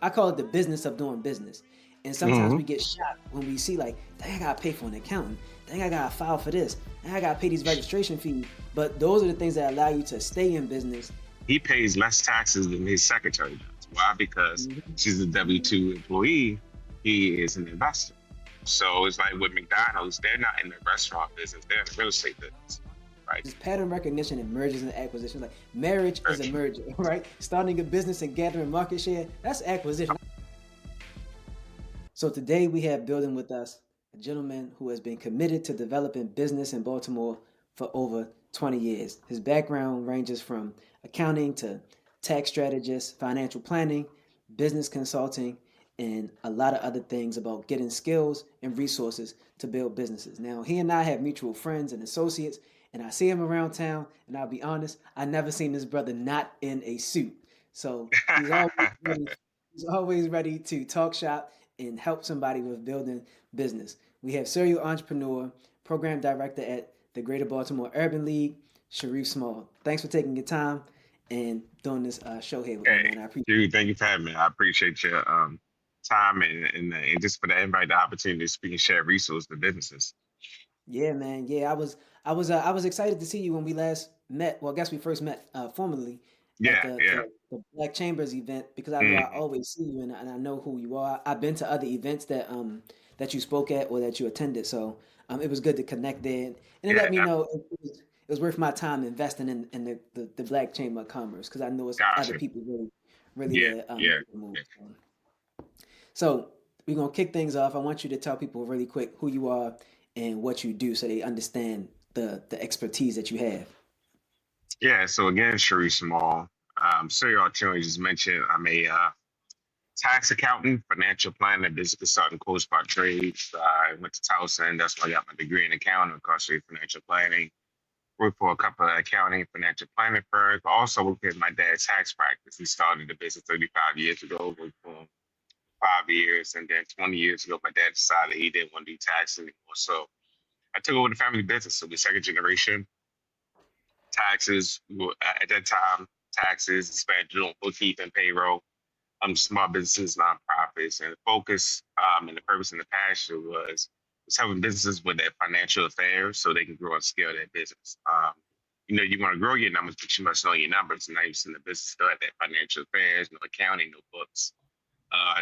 I call it the business of doing business. And sometimes Hmm. we get shocked when we see like, dang, I gotta pay for an accountant. Dang, I gotta file for this. Dang, I gotta pay these registration fees. But those are the things that allow you to stay in business. He pays less taxes than his secretary does. Why? Because Mhm, she's a W mhm. 2 employee. He is an investor. So it's like with McDonald's, they're not in the restaurant business; they're in the real estate business, right? Just pattern recognition and mergers and acquisitions. Like marriage is a merger, right? Starting a business and gathering market share, that's acquisition. So today we have building with us a gentleman who has been committed to developing business in Baltimore for over 20 years. His background ranges from accounting to tax strategist, financial planning, business consulting, and a lot of other things about getting skills and resources to build businesses. Now, he and I have mutual friends and associates, and I see him around town, and I'll be honest, I never seen this brother not in a suit. So he's always ready to talk shop and help somebody with building business. We have serial entrepreneur, program director at the Greater Baltimore Urban League, Sharif Small. Thanks for taking your time and doing this show here with me, Hey, man. I appreciate dude, thank you for having me. I appreciate your time and just for the invite, the opportunity to speak and share resources to businesses. it. Yeah, man. Yeah, I was excited to see you when we last met. Well, I guess we first met formally at Yeah, yeah. the Black Chambers event because I know I Hmm. always see you and I know who you are. I've been to other events that you spoke at or that you attended, so it was good to connect there and it Yeah, let me know it was worth my time investing in the Black Chamber of Commerce because I know it's other gotcha. people really Yeah, there yeah. making moves. Yeah. So we're gonna kick things off. I want you to tell people really quick who you are and what you do, so they understand the expertise that you have. Yeah, so again, Sharif Small. Serial Artillery just mentioned I'm a tax accountant, financial planner, business consultant, coach by trade. I went to Towson. That's why I got my degree in accounting, across financial planning. Worked for a couple of accounting and financial planning firms, but also worked in my dad's tax practice. He started the business 35 years ago, worked for him 5 years, and then 20 years ago, my dad decided he didn't want to do taxes anymore. So I took over the family business. So we're second generation taxes. At that time, taxes, spent doing bookkeeping, payroll, small businesses, nonprofits, and the focus and the purpose and the passion was helping businesses with their financial affairs so they can grow and scale their business. You want to grow your numbers, but you must know your numbers. And now you're in the business still have that financial affairs, no accounting, no books,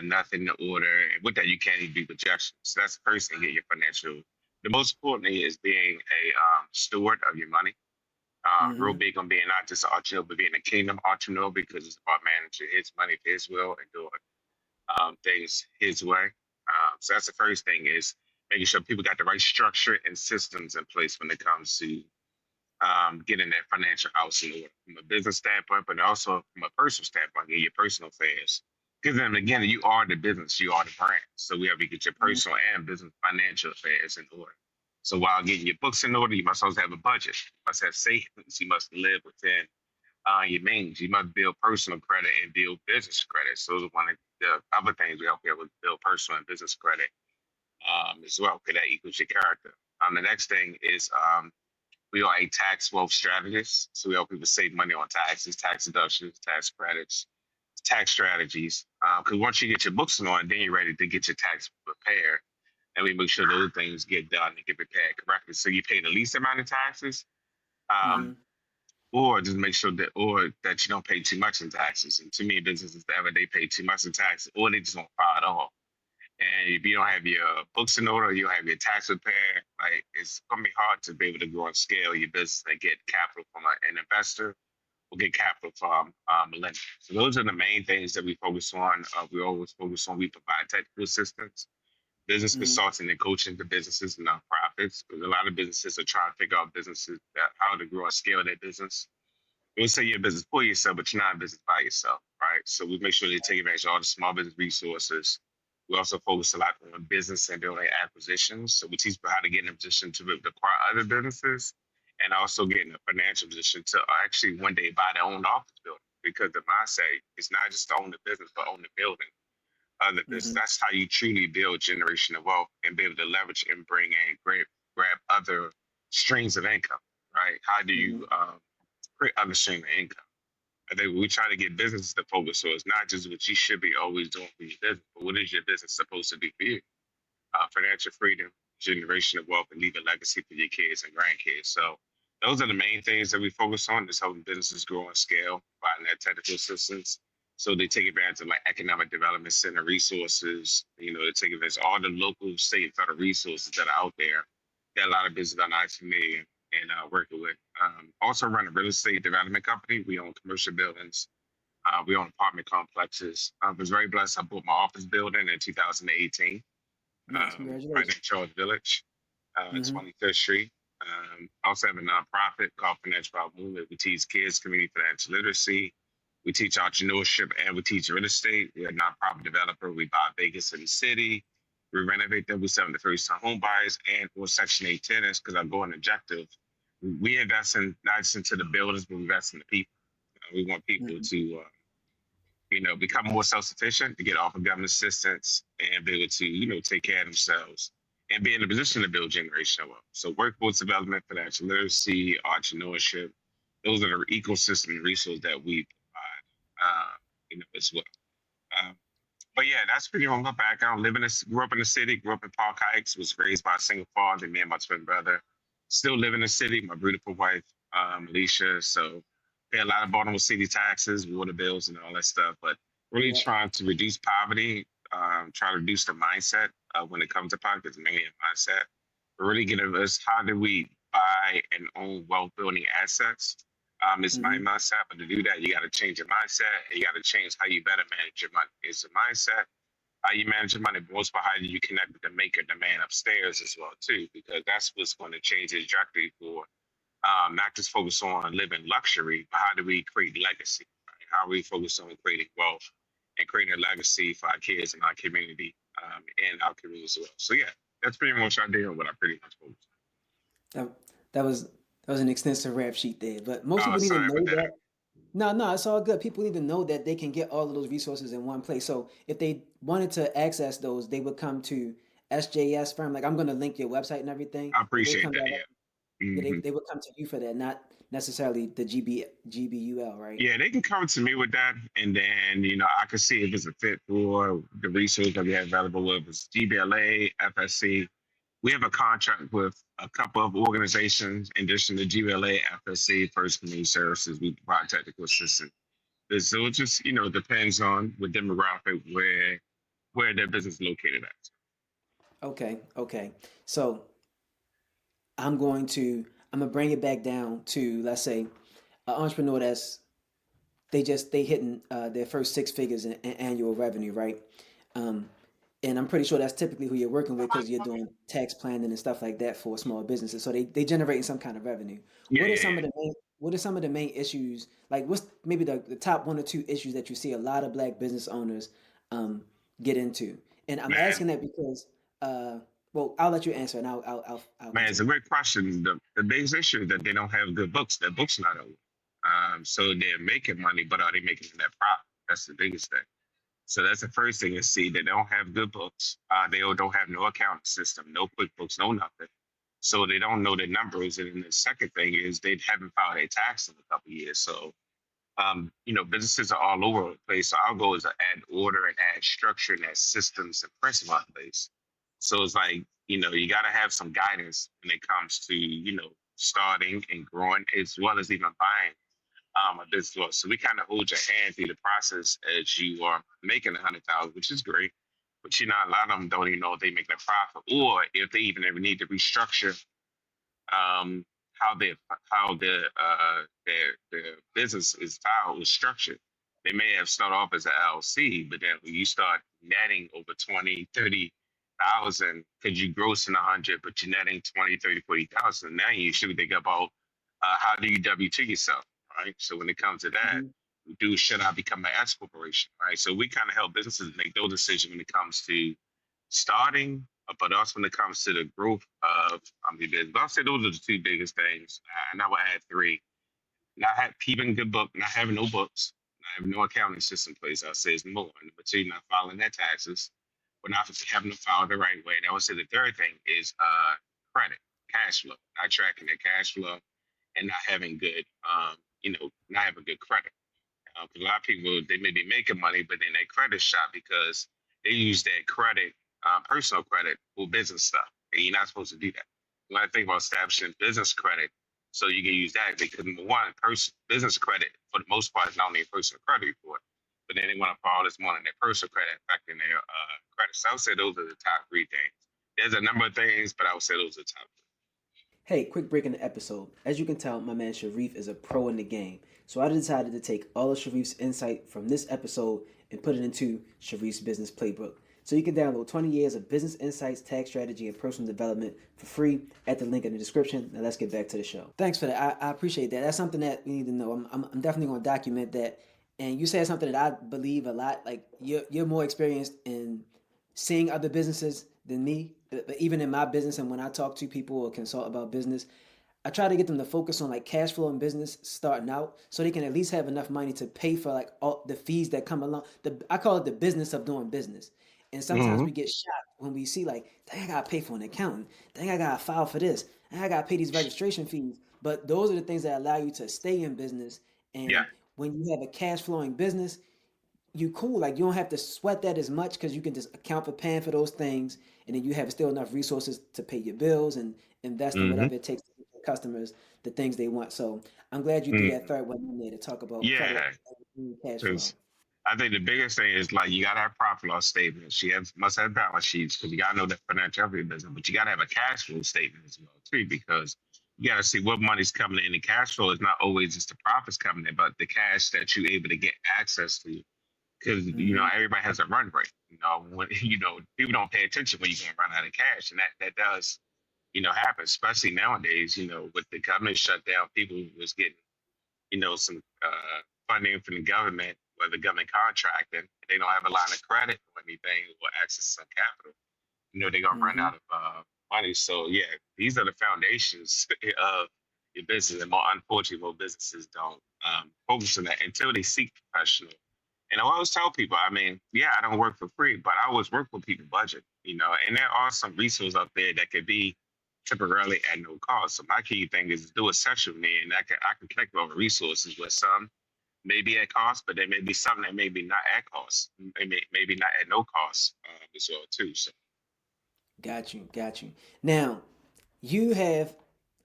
nothing in order. And with that, you can't even do projections. So that's the first thing, get your financial. The most important thing is being a steward of your money. Real Mm-hmm. big on being not just an entrepreneur, but being a kingdom entrepreneur because it's about managing his money to his will and doing things his way. So that's the first thing is making sure people got the right structure and systems in place when it comes to getting that financial house in order from a business standpoint, but also from a personal standpoint, get your personal affairs. Because then again, you are the business, you are the brand. So we have to get your personal and business financial affairs in order. So while getting your books in order, you must also have a budget. You must have savings. You must live within your means. You must build personal credit and build business credit. So those are one of the other things we help you with build personal and business credit as well, because that equals your character. The next thing is we are a tax wealth strategist. So we help people save money on taxes, tax deductions, tax credits, tax strategies. Because once you get your books in order, then you're ready to get your tax prepared. And we make sure those things get done and get prepared correctly. So you pay the least amount of taxes, um, Mm-hmm. or just make sure that you don't pay too much in taxes. And too many businesses ever they pay too much in taxes, or they just don't file it all. And if you don't have your books in order, you don't have your tax prepared, like it's gonna be hard to be able to grow and scale your business and get capital from an investor or get capital from a lender. So those are the main things that we focus on. We always focus on. We provide technical assistance, business Mm-hmm. consulting, and coaching to businesses and nonprofits. Because a lot of businesses are trying to figure out businesses that how to grow and scale their business. We say you're a business for yourself, but you're not a business by yourself, right? So we make sure they take advantage of all the small business resources. We also focus a lot on business and building acquisitions. So we teach people how to get in a position to be able to acquire other businesses and also get in a financial position to actually one day buy their own office building. Because the mindset is not just to own the business, but own the building of the business. Mm-hmm. That's how you truly build generational wealth and be able to leverage and bring in grab other streams of income, right? How do Mm-hmm. you create other stream of income? I think we try to get businesses to focus. So it's not just what you should be always doing for your business, but what is your business supposed to be for you? Financial freedom, generation of wealth, and leave a legacy for your kids and grandkids. So those are the main things that we focus on. Is helping businesses grow and scale, providing that technical assistance. So they take advantage of like economic development center resources. They take advantage of all the local, state, and federal resources that are out there that a lot of businesses are not familiar and working with. Also run a real estate development company. We own commercial buildings. We own apartment complexes. I was very blessed. I bought my office building in 2018, Nice. right in Congratulations. Charles Village, Mm-hmm. 23rd Street. Also have a nonprofit called Financial Movement. We teach kids community financial literacy. We teach entrepreneurship and we teach real estate. We're a nonprofit developer. We buy vacant in the city. We renovate them. We sell them to first time home buyers and or Section 8 tenants because our goal and objective, we invest in not just into the buildings, but we invest in the people. We want people Mm-hmm. to become more self-sufficient, to get off of government assistance and be able to, take care of themselves and be in a position to build generational wealth. So workforce development, financial literacy, entrepreneurship, those are the ecosystem resources that we provide, as well. Um, but yeah, that's pretty much my background. Grew up in the city, grew up in Park Heights, was raised by a single father, me and my twin brother. Still live in the city, my beautiful wife, Alicia. So pay a lot of Baltimore city taxes, water bills, and all that stuff. But really Yeah. trying to reduce poverty, try to reduce the mindset when it comes to poverty, it's mainly a mindset. But really getting us how do we buy and own wealth building assets it's my Mm-hmm. mindset, but to do that, you got to change your mindset. And you got to change how you better manage your money. It's a mindset, how you manage your money, but most about how do you connect with the maker, the man upstairs as well too, because that's what's going to change the trajectory for not just focus on living luxury, but how do we create legacy? Right? How we focus on creating wealth and creating a legacy for our kids and our community and our community as well. So yeah, that's pretty much our deal. What I pretty much focus That that was that was an extensive rap sheet there, but most on. people need to Sorry about know that. that. No, no, it's all good. People need to know that they can get all of those resources in one place. So if they wanted to access those, they would come to SJS firm. Like I'm going to link your website and everything, I but they appreciate come that. direct. Yeah. Yeah, Hmm. they would come to you for that, not necessarily the GBUL, right? Yeah, they can come to me with that, and then I can see if it's a fit for the resource that we have available. With it's GBLA, FSC. We have a contract with a couple of organizations in addition to GBLA, FSC, First Community Services. We provide technical assistance. So it just depends on what demographic where their business is located at. Okay, okay. So I'm gonna bring it back down to, let's say, an entrepreneur that's they hitting their first six figures in annual revenue, right? Um, and I'm pretty sure that's typically who you're working with because you're doing tax planning and stuff like that for small businesses. So they generating some kind of revenue. Yeah, What are yeah, some yeah. of the main What are some of the main issues? Like what's maybe the top one or two issues that you see a lot of black business owners um, get into? And I'm Man, asking that because well, I'll let you answer and I'll man, it's a continue. great question. The biggest issue is that they don't have good books. Their books not over. So they're making money, but are they making that profit? That's the biggest thing. So that's the first thing to see. They don't have good books. They don't have no accounting system, no QuickBooks, no nothing. So they don't know the numbers. And then the second thing is they haven't filed their tax in a couple of years. So businesses are all over the place. So our goal is to add order and add structure and add systems and principle in place. So it's like, you got to have some guidance when it comes to, starting and growing as well as even buying a business well. So we kind of hold your hand through the process as you are making 100,000, which is great. But a lot of them don't even know if they make a profit or if they even ever need to restructure um, how their business is filed was structured. They may have started off as an LLC, but then when you start netting over 20, 30,000, because you gross in 100, but you're netting 20, 30, 40,000, now you should think about how do you W-2 yourself, right? So when it comes to that, Hmm. should I become an S corporation, right? So we kind of help businesses make those decisions when it comes to starting, but also when it comes to the growth of the business. But I'll say those are the two biggest things. And I will add three. Keeping good book, not having no books, not having no accounting system in place, I'll say is number one. Number two, not filing their taxes, but not having them filed the right way. And I would say the third thing is credit, cash flow, not tracking their cash flow and not having good, not having good credit. 'Cause a lot of people, they may be making money, but then their credit shot because they use that credit, personal credit, for business stuff. And you're not supposed to do that. When I think about establishing business credit, so you can use that because number one, business credit for the most part is not only a personal credit report, but then they want to put all this money in their personal credit, affecting their credit. So I would say those are the top three things. There's a number of things, but I would say those are the top three. Hey, quick break in the episode. As you can tell, my man Sharif is a pro in the game. So I decided to take all of Sharif's insight from this episode and put it into Sharif's business playbook. So you can download 20 years of business insights, tax strategy, and personal development for free at the link in the description. Now let's get back to the show. Thanks for that. I appreciate that. That's something that we need to know. I'm definitely going to document that. And you said something that I believe a lot. Like you're more experienced in seeing other businesses than me. But even in my business and when I talk to people or consult about business, I try to get them to focus on like cash flow in business starting out so they can at least have enough money to pay for like all the fees that come along. I call it the business of doing business. And sometimes Mm-hmm. we get shocked when we see like, dang, I gotta pay for an accountant. Dang, I gotta file for this. Dang, I gotta pay these registration fees. But those are the things that allow you to stay in business. Yeah. And when you have a cash flowing business, you cool. Like you don't have to sweat that as much because you can just account for paying for those things, and then you have still enough resources to pay your bills and invest in Mm-hmm. whatever it takes to give your customers the things they want. So I'm glad you threw that Mm-hmm. third one in there to talk about credit Yeah. and cash flow. Because I think the biggest thing is like you gotta have profit loss statements. Must have balance sheets because you gotta know the financial of your business, but you gotta have a cash flow statement as well too because you gotta see what money's coming in. The cash flow is not always just the profits coming in, but the cash that you're able to get access to. Because Hmm. everybody has a run rate. When people don't pay attention when you can run out of cash, and that does happen, especially nowadays. With the government shut down, people was getting some funding from the government, whether government contracting, they don't have a line of credit or anything or access to some capital. They're gonna run Hmm. out of money. So yeah, these are the foundations of your business, and more unfortunately, most businesses don't focus on that until they seek professional. And I always tell people, I mean, yeah, I don't work for free, but I always work with people budget, and there are some resources out there that could be temporarily at no cost. So my key thing is to do a session with me, and I can connect with other resources with some maybe at cost, but there may be something that maybe not at cost, maybe not at no cost as well too. So Got you. Got you. Now, you have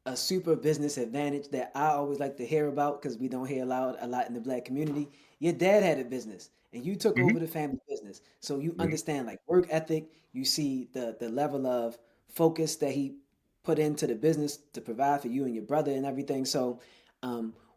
a super business advantage that I always like to hear about because we don't hear a lot in the black community. Your dad had a business and you took hmm over the family business. So you hmm understand like work ethic, you see the level of focus that he put into the business to provide for you and your brother and everything. So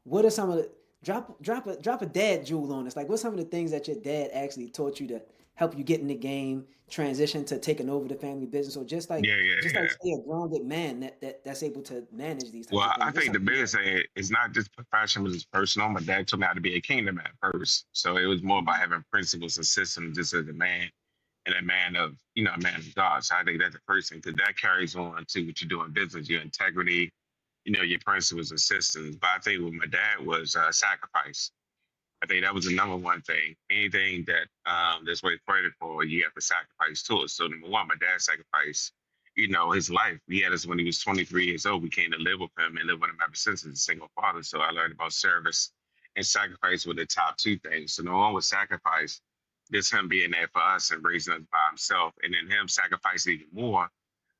what are some of the drop a dad jewel on us? Like what's some of the things that your dad actually taught you to help you get in the game, transition to taking over the family business, or yeah, yeah, just like yeah. stay a grounded man that's able to manage these types Well, of I things. What's think the something you biggest thing is not just professional, but it's personal. My dad taught me how to be a kingdom man first. So it was more about Mhm. having principles and systems just as a man and a man of God. So I think that's the first thing because that carries on to what you do in business, your integrity, your principles and systems. But I think what my dad was sacrifice. I think that was the number one thing. Anything that that's worth credit for, you have to sacrifice to it. So number one, my dad sacrificed, his life. He had us when he was 23 years old. We came to live with him and live with him ever since as a single father. So I learned about service and sacrifice were the top two things. So number one was sacrifice. Just him being there for us and raising us by himself, and then him sacrificing even more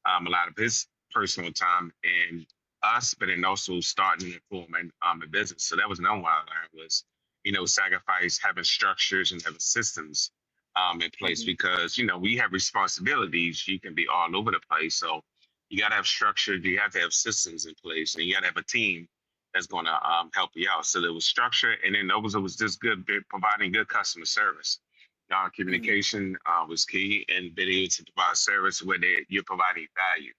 a lot of his personal time in us, but then also starting and forming a business. So that was another one I learned was, sacrifice having structures and having systems in place Mhm. because, we have responsibilities. You can be all over the place. So you got to have structure. You have to have systems in place and you got to have a team that's going to help you out. So there was structure and then those was just good, providing good customer service. Mhm. Communication was key and being able to provide service where you're providing value.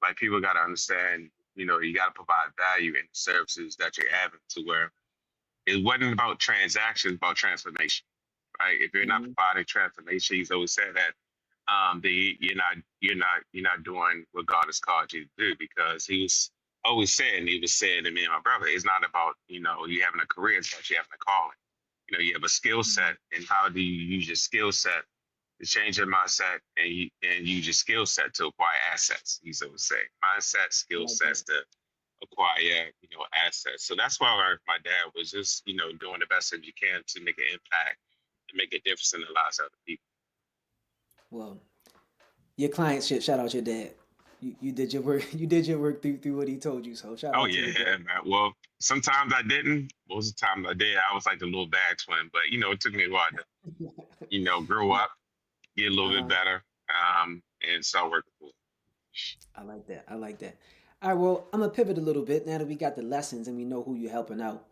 Like people got to understand, you got to provide value in the services that you're having to where it wasn't about transactions, about transformation, right? If you're not Mhm. providing transformation, he's always said that you're not doing what God has called you to do because he was saying to me and my brother, it's not about you having a career, it's about you having a calling. You have a skill Mhm. set, and how do you use your skill set to change your mindset and use your skill set to acquire assets? He's always saying mindset, I skill like that. sets to acquire, assets. So that's why my dad was just, doing the best that you can to make an impact and make a difference in the lives of other people. Well, your clients should shout out your dad. You did your work. You did your work through what he told you. So shout Oh out to your yeah, dad. man. Well, sometimes I didn't. Most of the time I did. I was like the little bad twin, but it took me a while to, grow Yeah. up, get a little bit Uh-huh. better, and start working for it. I like that. I like that. All right. Well, I'm gonna pivot a little bit now that we got the lessons and we know who you're helping out.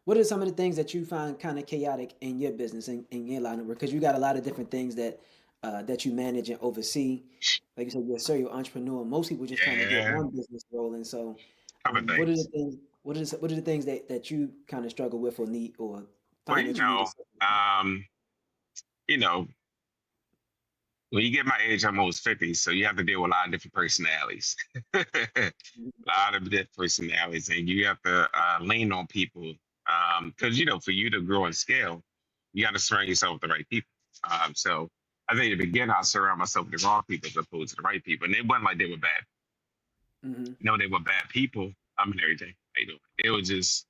What are some of the things that you find kind of chaotic in your business and in your line of work? Because you got a lot of different things that you manage and oversee. Like you said, you're a serial entrepreneur. Most people just trying to get Yeah, one business rolling. So, couple what are the things. things? What are the things that you kind of struggle with or need or Well, find that you need to? um, you know, when you get my age, I'm almost 50, so you have to deal with a lot of different personalities. A lot of different personalities, and you have to lean on people. Because, for you to grow and scale, you got to surround yourself with the right people. So I think at the beginning, I surround myself with the wrong people as opposed to the right people. And it wasn't like they were bad. Mm-hmm. They were bad people. I mean, everything. They do. It was just,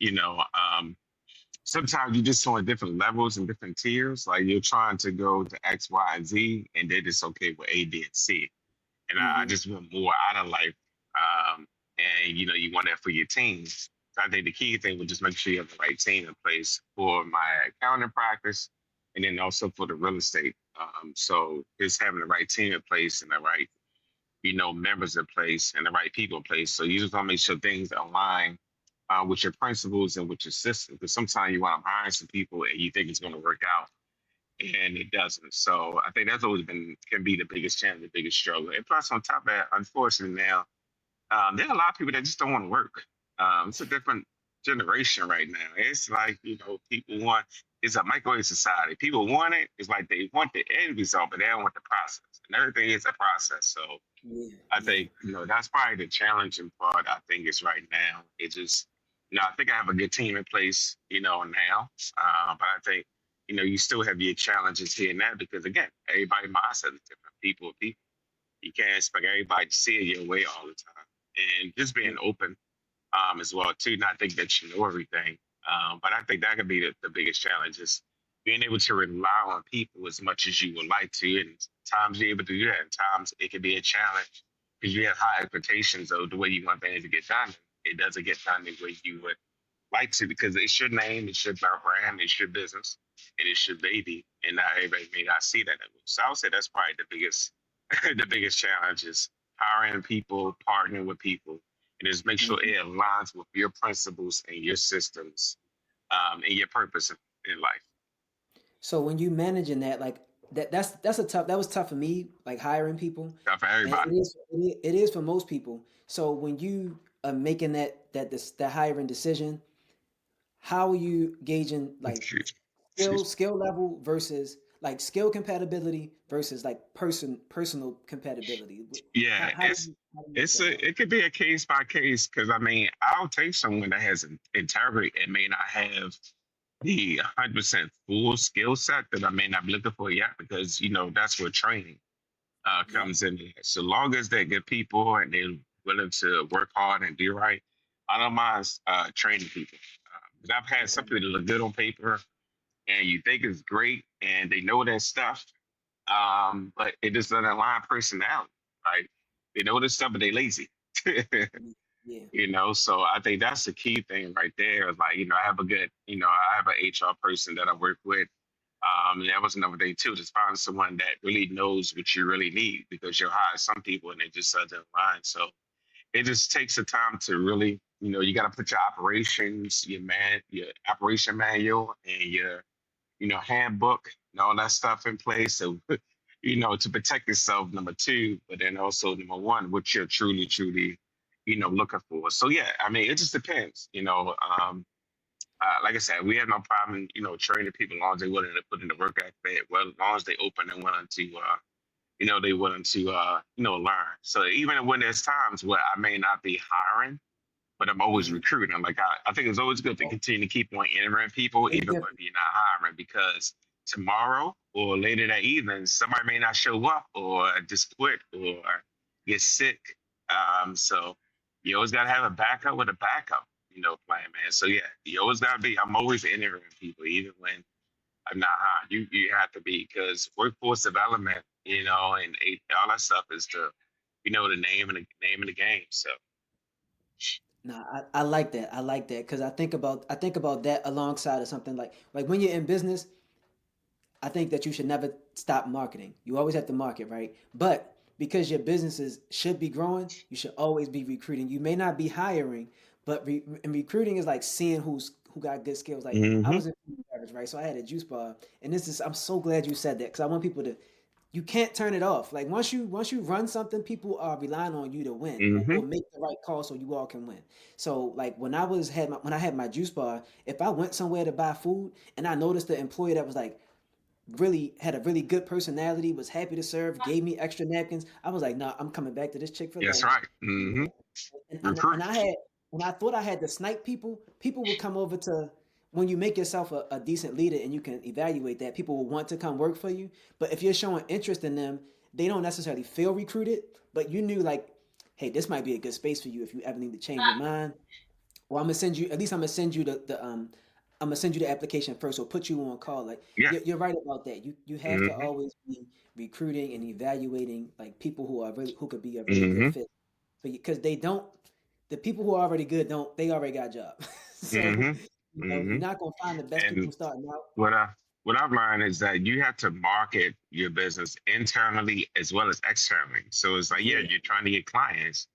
sometimes you just on different levels and different tiers. Like you're trying to go to X, Y, and Z, and they're just okay with A, B, and C. And I Mm-hmm. just want more out of life. And you want that for your team. So I think the key thing was just make sure you have the right team in place for my accounting practice, and then also for the real estate. So just having the right team in place and the right members in place and the right people in place. So you just want to make sure things align with your principles and with your system. Because sometimes you want to hire some people and you think it's going to work out and it doesn't. So I think that's always been can be the biggest challenge, the biggest struggle. And plus, on top of that, unfortunately now, there are a lot of people that just don't want to work. It's a different generation right now. It's like people want. It's a microwave society. People want it. It's like they want the end result, but they don't want the process. And everything is a process. So Yeah. I Yeah. think that's probably the challenging part. I think is right now. It just I think I have a good team in place. Now, but I think you still have your challenges here and there because again, everybody mindset is different. People. You can't expect everybody to see it your way all the time, and just Yeah. being open as well too. Not think that you know everything, but I think that could be the biggest challenge is being able to rely on people as much as you would like to, and times you're able to do that, and times it can be a challenge because you have high expectations of the way you want things to get done. It doesn't get done the way you would like to because it's your name, it's your brand, it's your business, and it's your baby, and not everybody may not see that. So I would say that's probably the biggest, the biggest challenge is hiring people, partnering with people, and just make sure Mhm. it aligns with your principles and your systems, and your purpose in life. So when you managing that, like that was tough for me, like hiring people, Not for and everybody. it is for most people. So when you are making that hiring decision, how are you gauging like skill level versus like skill compatibility versus like personal compatibility? Yeah, How do you make that work? it could be a case by case because I mean I'll take someone that has integrity and may not have the 100% full skill set that I may not be looking for yet because that's where training Yep. comes in. So long as they're good people and they're willing to work hard and do right, I don't mind training people. Because I've had some Okay. people that look good on paper and you think it's great and they know their stuff, but it just doesn't align personality, right? They know this stuff, but they lazy. Yeah. So I think that's the key thing right there. Is like, I have a good, I have an HR person that I work with. And that was another thing too, just find someone that really knows what you really need because you'll hire some people and they just doesn't align. So it just takes the time to really, you got to put your operations, your operation manual and your handbook and all that stuff in place. So, to protect yourself, number two, but then also number one, what you're truly, truly, looking for. So yeah, I mean, it just depends, like I said, we have no problem, training people as long as they're willing to put in the work ethic, well, as long as they open and willing to, they willing to, learn. So even when there's times where I may not be hiring, but I'm always Mhm. recruiting. Like I think it's always good to Oh, continue to keep on entering people, it's even when different. you're not hiring, because tomorrow or later that evening, somebody may not show up or just quit or get sick. So You always gotta have a backup with a backup, plan, man. So yeah, you always gotta be. I'm always interviewing people, even when I'm not hired. You have to be because workforce development, and all that stuff is the name of the game. So Nah, I like that. I like that because I think about that alongside of something like when you're in business, I think that you should never stop marketing. You always have to market, right? But because your businesses should be growing, you should always be recruiting. You may not be hiring, but and recruiting is like seeing who got good skills. Like I hmm was in food and beverage, right? So I had a juice bar, and this is I'm so glad you said that because I want people to you can't turn it off. Like once you run something, people are relying on you to win or hmm make the right call so you all can win. So like when I had my juice bar, if I went somewhere to buy food and I noticed the employee that was like really had a really good personality, was happy to serve, gave me extra napkins. I was like, nah, I'm coming back to this Chick Fil that's A. right. You know, and Recruit. I had when I thought I had to snipe people, people would come over to when you make yourself a decent leader and you can evaluate that, people will want to come work for you. But if you're showing interest in them, they don't necessarily feel recruited, but you knew like, hey, this might be a good space for you if you ever need to change your mind. Well, I'm gonna send you. At least I'm gonna send you the. I'm gonna send you the application first, or put you on call. Like Yeah. you're right about that. You have to hmm always be recruiting and evaluating like people who could be a really good hmm fit. But because they don't, the people who are already good don't. They already got a job. So hmm you're hmm not gonna find the best And people starting out. what I what I've learned is that you have to market your business internally as well as externally. So it's like, yeah, Yeah, you're trying to get clients,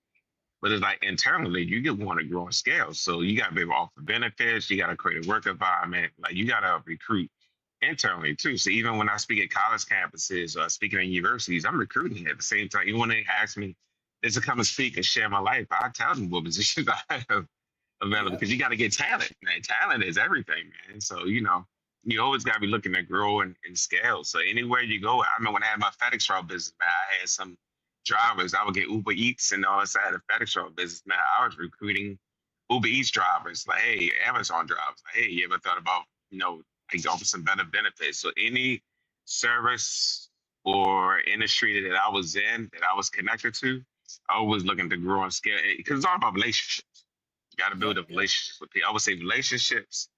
but it's like internally, you get want to grow and scale. So you got to be able to offer benefits. You got to create a work environment. Like you got to recruit internally too. So even when I speak at college campuses or speaking at universities, I'm recruiting at the same time. Even when they ask me, "Is to come and speak and share my life?" I tell them what positions I have available yeah, because you got to get talent, man. Talent is everything, man. So you always got to be looking to grow and scale. So anywhere you go, I mean, when I had my FedEx route business, man, I had some drivers. I would get Uber Eats and all that. I had a FedEx route business, man. I was recruiting Uber Eats drivers, like, hey, Amazon drivers, like, hey, you ever thought about, like offer some better benefits? So any service or industry that I was in, that I was connected to, I was looking to grow and scale because it's all about relationships. You got to build yep, a yep. relationship with people. I would say relationships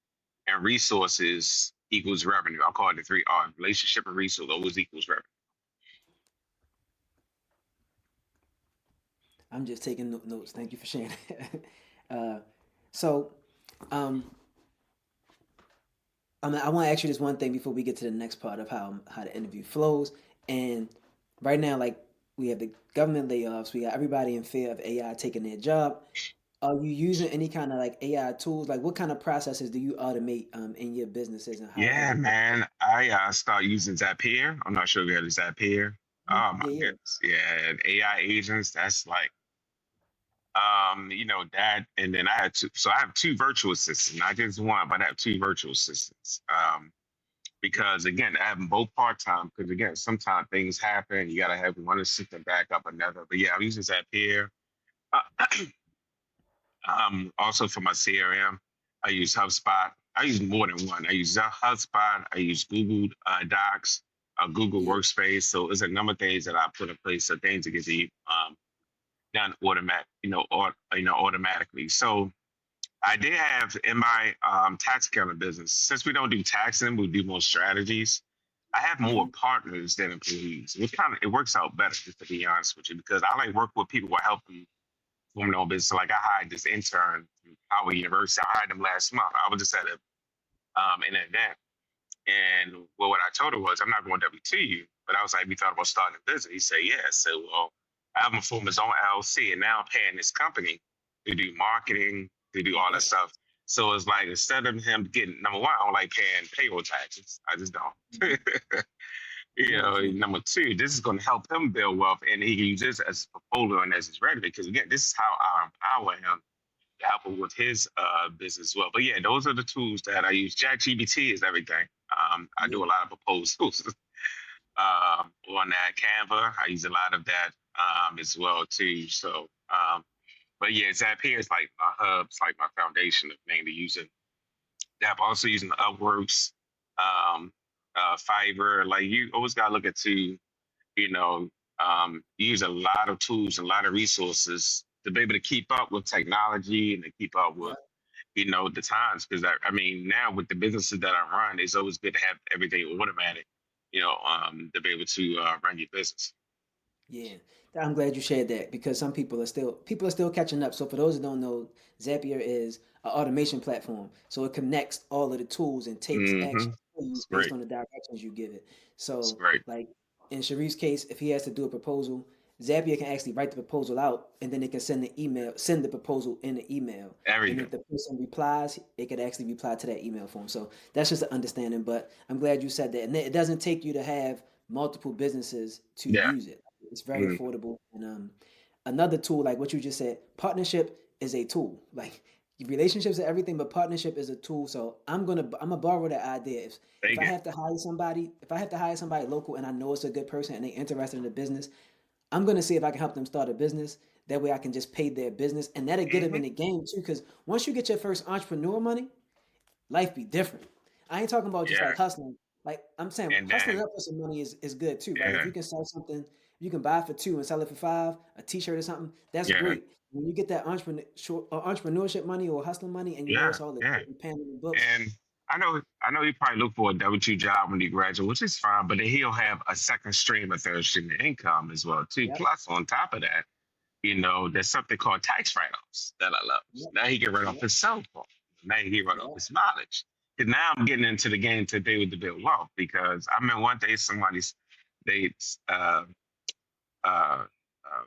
and resources equals revenue. I'll call it the three R. Relationship and resource always equals revenue. I'm just taking notes. Thank you for sharing. uh, so, um, I want to ask you this one thing before we get to the next part of how the interview flows. And right now, like we have the government layoffs, we got everybody in fear of AI taking their job. Are you using any kind of like AI tools? Like, what kind of processes do you automate in your businesses, and how Yeah, has it worked? man. I start using Zapier. I'm not sure if you heard of Zapier. Mhm. Oh my Yeah, yeah, goodness. Yeah, and AI agents, that's like that. And then I have two virtual assistants, not just one, but I have two virtual assistants. Because again, I have them both part time. Because again, sometimes things happen. You got to have one assistant back up another. But yeah, I'm using Zapier. Uh, also for my CRM, I use HubSpot. I use more than one. I use HubSpot. I use Google Docs, Google yeah. Workspace. So it's a number of things that I put in place. So things that get done automatically. So I did have in my tax accounting business, since we don't do taxing, we do more strategies. I have more Hmm. partners than employees. It works out better, just to be honest with you, because I like work with people who help them form their own business. So like I hired this intern from Howard University. I hired him last month. I was just at an event, and what I told her was, I'm not going W-2 you, but I was like, we thought about starting a business. He said, yeah. So, well, I have him form his own LLC, and now I'm paying this company to do marketing, to do all that Yep. stuff. So it's like instead of him getting number one, I don't like paying payroll taxes. I just don't. Nice, nice. Number two, this is going to help him build wealth, and he can use this as a portfolio and as his revenue. Because again, this is how I empower him to help him with his business as well. But yeah, those are the tools that I use. ChatGPT is everything. I Yeah. do a lot of proposals on that Canva. I use a lot of that as well too. So, but yeah, Zapier is like my hub. It's like my foundation of mainly using that. I'm also using Upworks, um, Fiverr. Like you always got to look at you know, use a lot of tools, a lot of resources to be able to keep up with technology and to keep up Yeah. with the times. Because I mean, now with the businesses that I run, it's always good to have everything automatic. To be able to run your business. Yeah, I'm glad you shared that because some people are still catching up. So for those who don't know, Zapier is an automation platform. So it connects all of the tools and takes action for you It's based great. on the directions you give it. It's So great. like in Sharif's case, if he has to do a proposal, Zapier can actually write the proposal out and then it can send the proposal in the email. And Everything. if the person replies, it could actually reply to that email form. So that's just an understanding. But I'm glad you said that. And it doesn't take you to have multiple businesses to Yeah. use it. It's very Mm, affordable. And another tool, like what you just said, partnership is a tool. Like relationships are everything, but partnership is a tool. So I'm gonna borrow that idea. If take I it. have to hire somebody, if I have to hire somebody local and I know it's a good person and they're interested in the business, I'm gonna see if I can help them start a business. That way I can just pay their business, and that'll get them Hmm. in the game too. Because once you get your first entrepreneur money, life be different. I ain't talking about just Yeah. like hustling. Like I'm saying, And hustling then up for some money is good too, right? If yeah, you can sell something, you can buy it for two and sell it for five, a T-shirt or something. That's yeah, great. When you get that entrepreneurship money or hustling money, and you know yeah, it's all yeah. legit and paying in the books. And I know he probably look for a W-2 job when he graduates, which is fine, but then he'll have a second stream, a third stream of income as well too. Yep, Plus, on top of that, there's something called tax write-offs that I love. yep, Now he can write off yep, his cell phone. Now he can write off yep. his mileage. And now I'm getting into the game today with the build wealth because I mean one day they uh, uh, uh,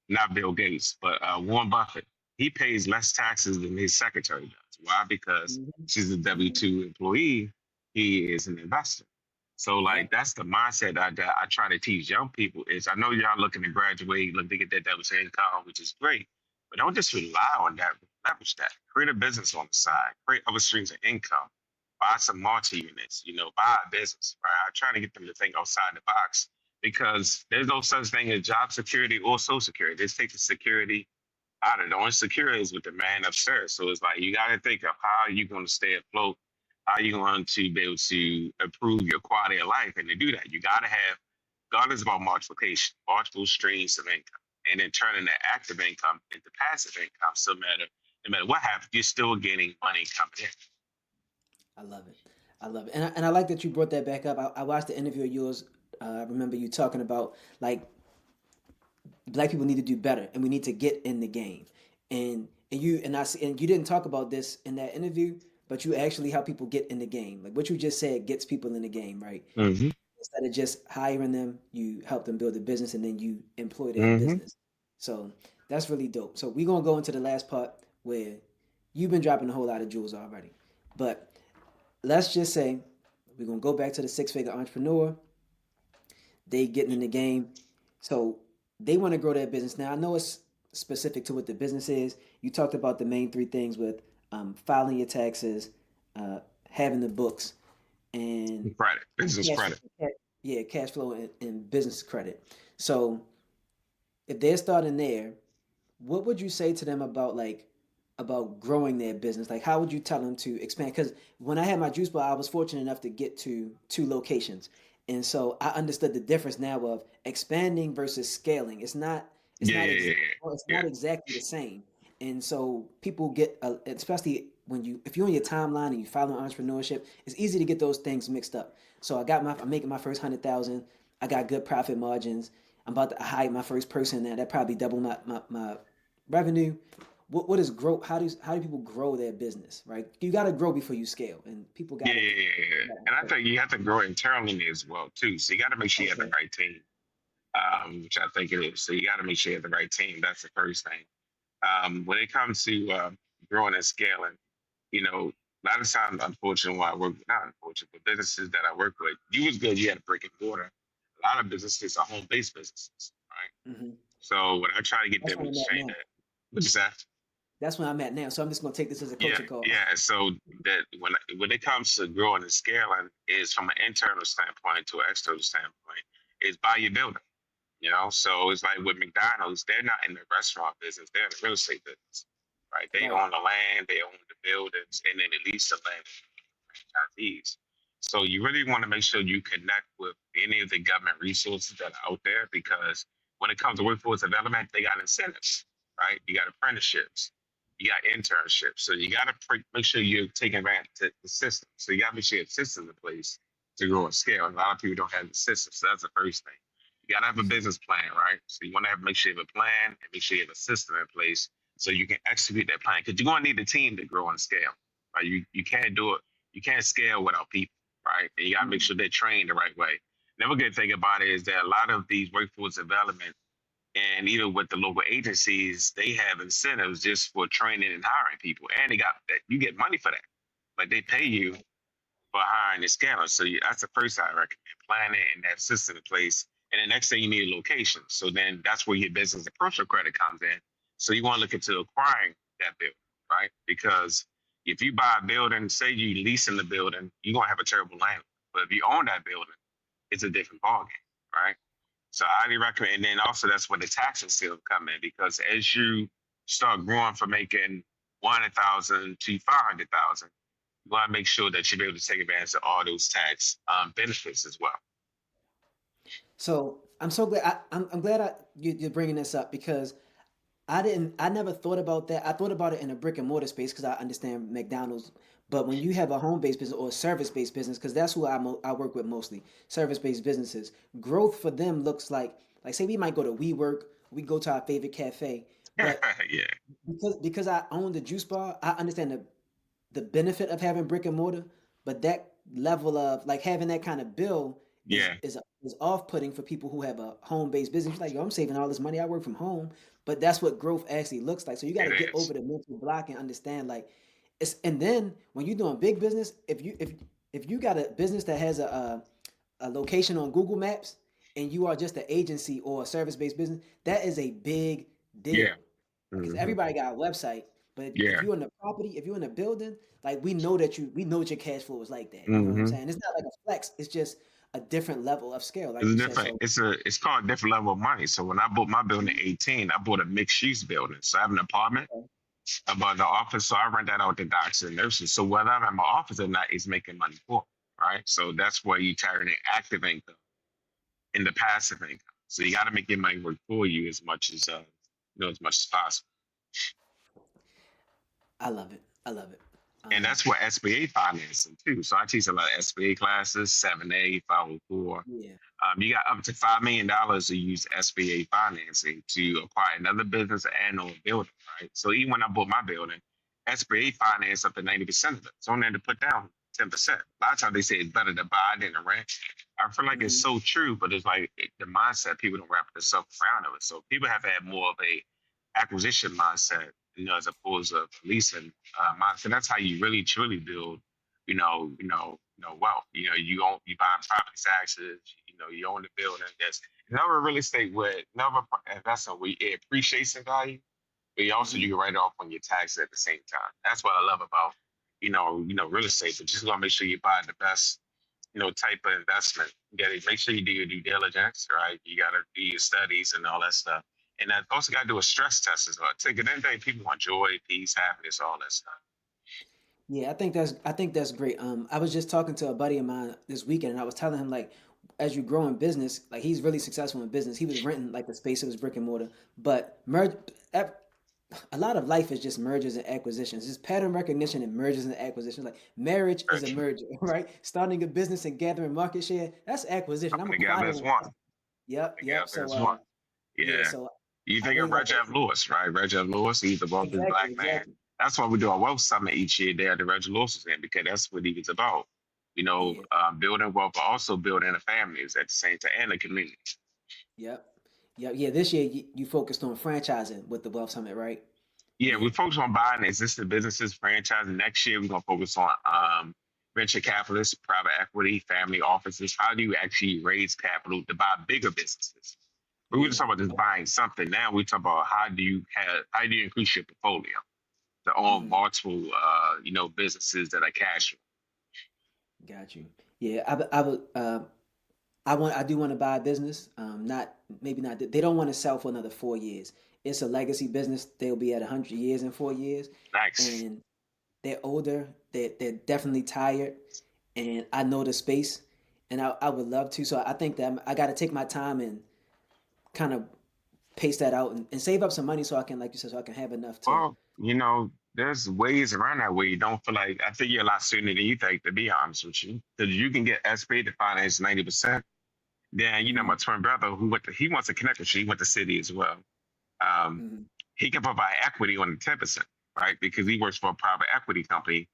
not Bill Gates, but Warren Buffett. He pays less taxes than his secretary does. Why? Because Hmm. she's a W Hmm. 2 employee. He is an investor. So like Yep. that's the mindset that I try to teach young people is I know y'all looking to graduate, look to get that W-2 income, which is great, but don't just rely on that. Leverage that. Create a business on the side. Create other streams of income. Buy some multi units. Buy a business. Right? I'm trying to get them to think outside the box because there's no such thing as job security or social security. They take the security out of it. The only security is with the man upstairs. So it's like you got to think of how you're going to stay afloat, how you're going to be able to improve your quality of life. And to do that, you got to have, God is about multiplication, multiple streams of income, and then turning that active income into passive income. So no matter what happens, you're still getting money coming in. I love it. I love it, and I like that you brought that back up. I watched the interview of yours. I remember you talking about like black people need to do better and we need to get in the game. And you didn't talk about this in that interview, but you actually help people get in the game. Like what you just said gets people in the game, right? Mm-hmm. Instead of just hiring them, you help them build a business and then you employ that Mm-hmm. business. So that's really dope. So we're gonna go into the last part where you've been dropping a whole lot of jewels already. But let's just say we're gonna go back to the six-figure entrepreneur. They getting in the game. So they want to grow their business. Now I know it's specific to what the business is. You talked about the main three things with filing your taxes, having the books, and Credit, business cash. credit. Yeah, cash flow and business credit. So if they're starting there, what would you say to them about growing their business? Like, how would you tell them to expand? Because when I had my juice bar, I was fortunate enough to get to two locations, and so I understood the difference now of expanding versus scaling. It's Yeah, not yeah, yeah, exact, yeah. it's Yeah. not exactly the same, and so people get, especially if you're on your timeline and you follow entrepreneurship, it's easy to get those things mixed up. So I'm making my first 100,000. I got good profit margins. I'm about to hire my first person now. That probably double my revenue. What is grow? How do people grow their business? Right, you got to grow before you scale, and people got Yeah, to yeah, get yeah, yeah. Yeah. that And I first. think you have to grow internally as well too. So you got to make sure you have the Okay. right team, which I think it is. So you got to make sure you have the right team. That's the first thing. When it comes to growing and scaling, a lot of times, unfortunately, when I work, not unfortunate, but businesses that I work with, you was good. You had a brick and mortar. A lot of businesses are home-based businesses, right? Hmm. So what I try to get That's them where to I'm at change now. that. What you say? That's where I'm at now. So I'm just gonna take this as a Yeah, coaching call. yeah. So that when it comes to growing and scaling, is from an internal standpoint to an external standpoint, is by your building. So it's like with McDonald's, they're not in the restaurant business; they're in the real estate business, right? They Right. own the land, they own the buildings, and then they lease the land to franchisees. So you really want to make sure you connect with any of the government resources that are out there because when it comes to workforce development, they got incentives. right? You got apprenticeships, you got internships. So you got to make sure you're taking advantage of the system. So you got to make sure you have systems in place to grow and scale. And a lot of people don't have the system. So that's the first thing. You got to have a business plan, right? So you want to have make sure you have a plan and make sure you have a system in place so you can execute that plan. Because you're going to need a team to grow and scale, right? You can't do it. You can't scale without people, right? And you got to make Mhm. sure they're trained the right way. Another good thing about it is that a lot of these workforce development and even with the local agencies, they have incentives just for training and hiring people, and they got that you get money for that. Like they pay you for hiring and scaling. So that's the first I recommend planning and that system in place. And the next thing you need a location. So then that's where your business and personal credit comes in. So you want to look into acquiring that building, right? Because if you buy a building, say you leasing the building, you're gonna have a terrible landlord. But if you own that building, it's a different ballgame, right? So I highly recommend. And then also that's where the tax incentive come in because as you start growing from making 100,000 to 500,000, you want to make sure that you're able to take advantage of all those tax benefits as well. So I'm so glad. I'm glad you're bringing this up because I never thought about that. I thought about it in a brick and mortar space because I understand McDonald's. But when you have a home based business or a service based business, because that's who I work with mostly, service based businesses, growth for them looks like say we might go to WeWork, we go to our favorite cafe, but Yeah, because I own the juice bar, I understand the benefit of having brick and mortar, but that level of like having that kind of bill is yeah, is is off putting for people who have a home based business. You're like, yo, I'm saving all this money. I work from home, but that's what growth actually looks like. So you got it to get is. over the mental block and understand like it's. And then when you're doing big business, if you got a business that has a location on Google Maps and you are just an agency or a service based business, that is a big deal Yeah, because hmm, everybody got a website. But if yeah, you're in the property, if you're in a building, like we know that your cash flow is like that. You know what I'm hmm. saying? It's not like a flex. It's just a different level of scale, like It's a you said. different. So It's called a different level of money. So when I bought my building at mhm, 18, I bought a mixed use building. So I have an apartment okay. above the office. So I rent that out to doctors and nurses. So whether I'm at my office or not, is making money for me, right? So that's where you turn the active income into passive income. So you got to make your money work for you as much as as much as possible. I love it. I love it. And Um, that's what SBA financing too. So I teach a lot of SBA classes, 7A, 504. yeah. You got up to $5 million to use SBA financing to acquire another business and or building, right? So even when I bought my building, SBA financed up to 90% of it. So only had to put down 10%. A lot of times they say it's better to buy than to rent. I feel like it's Hmm. so true, but it's like the mindset people don't wrap themselves around of it. So people have to have more of a acquisition mindset, as opposed to leasing mindset. That's how you really truly build, wealth. You buy property taxes. You own the building. There's never real estate with never investment where it appreciates in value, but you Hmm. can write it off on your taxes at the same time. That's what I love about real estate. But just gotta make sure you buy the best type of investment. You got to make sure you do your due diligence, right? You got to do your studies and all that stuff. And that also got to do a stress test as well. Take it in day, people want joy, peace, happiness, all that stuff. Yeah, I think that's great. I was just talking to a buddy of mine this weekend, and I was telling him like, as you grow in business, like he's really successful in business. He was renting like the space of his brick and mortar, but a lot of life is just mergers and acquisitions. It's pattern recognition and mergers and acquisitions. Like marriage Very is a true. merger, right? Starting a business and gathering market share, that's acquisition. I'm Coming together as acquiring. one. Yep, yep. Together So as one. yeah, Yeah. so You I think really of like Reg that. F. Lewis, right? Reg F. Lewis, he's the wealthiest Exactly, black man. exactly. That's why we do our wealth summit each year there at the Reg Lewis event, because that's what he was about. Yeah, Building wealth, but also building a families at the same time and a community. yep, yep. Yeah, this year you focused on franchising with the Wealth Summit, right? Yeah, Yeah, we focus on buying existing businesses, franchise. Next year, we're going to focus on venture capitalists, private equity, family offices. How do you actually raise capital to buy bigger businesses? We were just yeah. talking about just buying something. Now we talk about how do you increase your portfolio to own Hmm. multiple businesses that are cash flow. Got you. Yeah, I would. I do want to buy a business. Not maybe not. They don't want to sell for another 4 years. It's a legacy business. They'll be at 100 years in 4 years, Nice. and they're older. They're definitely tired, and I know the space, and I would love to. So I think that I got to take my time and kind of pace that out and save up some money so I can, like you said, so I can have enough to. Well, there's ways around that where you don't feel like I think you're a lot sooner than you think, to be honest with you. Because you can get SBA to finance 90%. Then my Hmm. twin brother he wants to connect with you. He went to city as well. Um, Hmm. he can provide equity on the 10%, right? Because he works for a private equity company,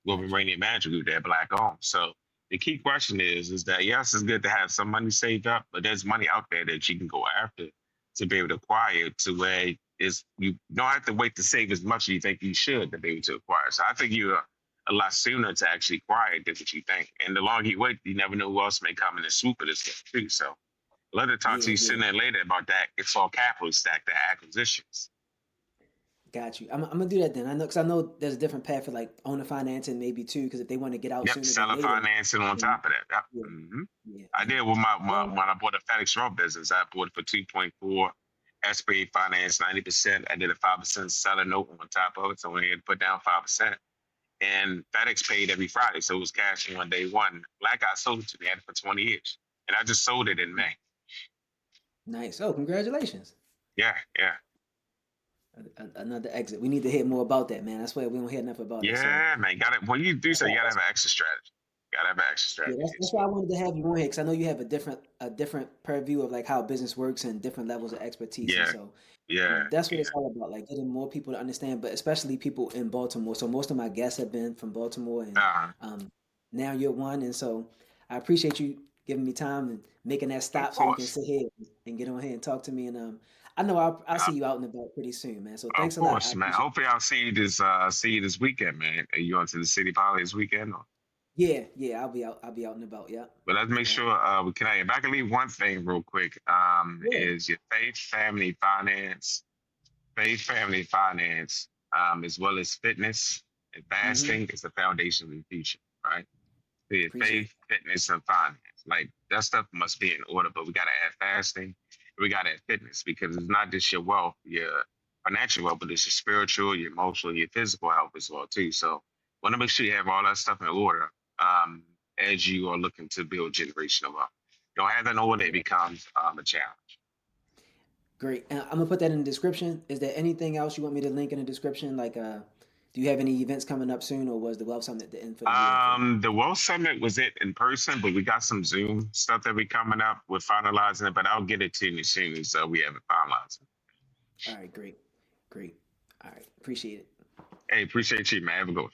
with Gotcha. Iranian Manager Group, they're black owned. So the key question is that yes, it's good to have some money saved up, but there's money out there that you can go after to be able to acquire to where is you don't have to wait to save as much as you think you should to be able to acquire. So I think you're a lot sooner to actually acquire it than what you think. And the longer you wait, you never know who else may come in and swoop at this stuff too. So let her talk to Yeah, you yeah. sooner and later about that. It's all capital stack, the acquisitions. Got you. I'm gonna do that then. I know because I know there's a different path for like owner financing maybe too. Because if they want to get out Yep, sooner than seller later, financing on then top of that. Yep. yeah, hmm yeah, I yeah. did with my Well, when I bought a FedEx Road business. I bought it for 2.4, SBA finance 90%. I did a 5% seller note on top of it, so we had to put down 5%. And FedEx paid every Friday, so it was cash on day one. Black guy sold it to me, had it for 20 years, and I just sold it in May. nice. Oh, congratulations. Yeah, yeah, Another exit. We need to hear more about that, man. That's why we don't hear enough about it. So yeah, man. Got it. When you do that's so, you why, gotta have that's, an exit strategy. Gotta have an exit yeah, strategy that's as why I well. wanted to have you on here because I know you have a different purview of like how business works and different levels of expertise. And Yeah, so yeah, that's what it's yeah. all about, like getting more people to understand, but especially people in Baltimore. So most of my guests have been from Baltimore, and Uh, um, now you're one. And so I appreciate you giving me time and making that of stop so we can course, sit here and get on here and talk to me. And I know I'll see of, you out and about pretty soon, man. So of thanks a lot. I course, man. appreciate Hopefully, I'll see you this weekend, man. Are you on to the city probably this weekend? Or? it. Yeah, yeah, I'll be out. I'll be out and about. Yeah, But let's make yeah, sure we connect. If I can leave one thing real quick, yeah. is your faith, family, finance, as well as fitness and Mm-hmm. fasting is the foundation of the future, right? So your Appreciate faith, fitness, and finance. Like that stuff must be in order, but we gotta add fasting, we gotta add fitness because it's not just your wealth, your financial wealth, but it's your spiritual, your emotional, your physical health as well too. So want to make sure you have all that stuff in order um, as you are looking to build generational wealth. Don't have that in order, it it. becomes a challenge. Great. And I'm gonna put that in the description. Is there anything else you want me to link in the description? Like, do you have any events coming up soon, or was the Wealth Summit the end for the year for you? The Wealth Summit was it in person, but we got some Zoom stuff that we coming up. We're finalizing it, but I'll get it to you as soon as we have it finalized. All right, great, great. All right, appreciate it. Hey, appreciate you, man. Have a good one.